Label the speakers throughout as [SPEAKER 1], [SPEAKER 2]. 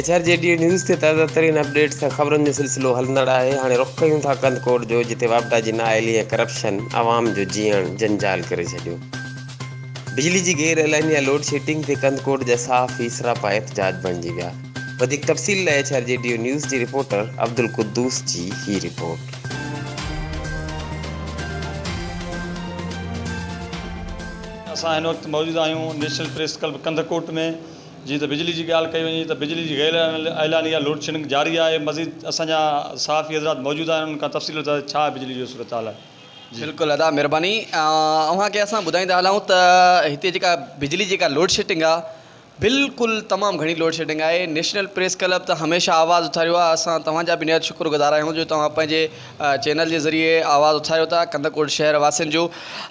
[SPEAKER 1] HRJDU news ते ताज़ा तरीन अपडेट्स सां ख़बरुनि जो सिलसिलो हलंदड़ आहे। हाणे रुख़ कयूं था कंदकोट जो, जिते वापडा जी नाअहली ऐं करप्शन आवाम जो जीअण जंजाल करे छॾियो। बिजली जी गैर एलानिया लोड शेडिंग ते कंदकोट जा साफ़ इसरापा एहतजाज बणिजी विया। वधीक तफ़सील लाइ HRJDU न्यूज़ जी रिपोर्टर अब्दुल कुद्दूस जी ही रिपोर्ट।
[SPEAKER 2] असां हिन वक़्तु मौजूदु आहियूं नेशनल प्रेस क्लब कंदकोट में। जीअं त बिजली जी ॻाल्हि कई वञे त बिजली जी गैर एलानिया लोड शेडिंग जारी आहे। मज़ीद असांजा साफ़ी हज़रात मौजूदु आहिनि, उन्हनि खां तफ़सील त छा बिजली जो सूरत हाल आहे।
[SPEAKER 3] बिल्कुलु अदा महिरबानी। अव्हांखे असां ॿुधाईंदा हलूं त हिते जेका बिजली जेका लोड शेडिंग आहे, बिल्कुलु तमामु घणी लोड शेडिंग आहे। नेशनल प्रेस क्लब त हमेशह आवाज़ु उथारियो आहे। असां तव्हांजा बि निहायत शुक्रगुज़ार आहियूं जो तव्हां पंहिंजे चैनल जे ज़रिए आवाज़ु उथारियो था कंदकोट शहर वासियुनि जो।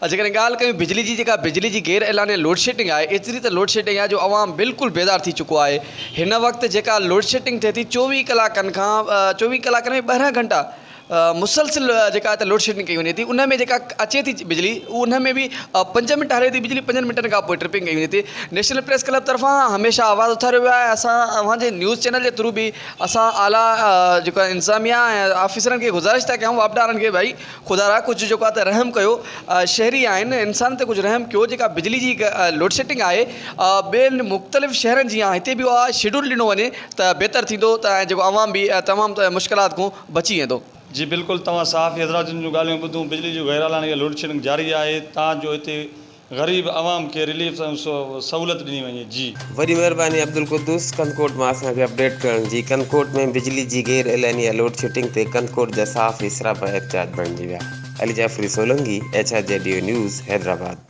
[SPEAKER 3] जेकॾहिं ॻाल्हि कयूं बिजली जी, जेका बिजली जी गैर एलानिया लोड शेडिंग आहे, एतिरी त लोड शेडिंग आहे जो अवाम बिल्कुलु बेदार थी चुको आहे। हिन वक़्तु जेका लोड शेडिंग थिए थी 24 कलाकनि खां 24 कलाकनि में 12 घंटा मुसलसिल जेका त लोड शेडिंग कई वञे थी। उन में जेका अचे थी बिजली, उन में बि 5 मिंट हले थी बिजली, 5 मिंटनि खां पोइ ट्रिपिंग कई वञे थी। नेशनल प्रेस क्लब तरफ़ां हमेशह आवाज़ु उथारियो वियो आहे। असां अव्हांजे न्यूज़ चैनल जे थ्रू बि असां आला जेका इंतिज़ामिया ऐं ऑफिसरनि खे गुज़ारिश था कयूं, वापदारनि खे, भई ख़ुदा रा कुझु जेको आहे त रहम कयो। शहरी आहिनि, इंसान ते कुझु रहम कयो। जेका बिजली जी लोड शेडिंग आहे ॿियनि मुख़्तलिफ़ शहरनि जी आहे, हिते बि उहा शेड्यूल ॾिनो वञे त बहितर थींदो त जेको अवाम बि तमामु मुश्किलात खां बची वेंदो।
[SPEAKER 2] जी बिल्कुलु, तव्हां साफ़ी हज़रातुनि जूं ॻाल्हियूं ॿुधूं। बिजली जो गैर एलानिया लोड शेडिंग जारी आहे तव्हांजो हिते ग़रीब आवाम खे रिलीफ सहूलियत ॾिनी वञे। जी
[SPEAKER 1] वॾी महिरबानी अब्दुल कुद्दूस कंदकोट मां असांखे अपडेट करण जी। कंदकोट में बिजली जी गैर एलानिया लोड शेडिंग ते कंदकोट जा साफ़ इसरापा एहतजाज बणिजी विया। Ali Jafri Solangi, HRJDU news, Hyderabad.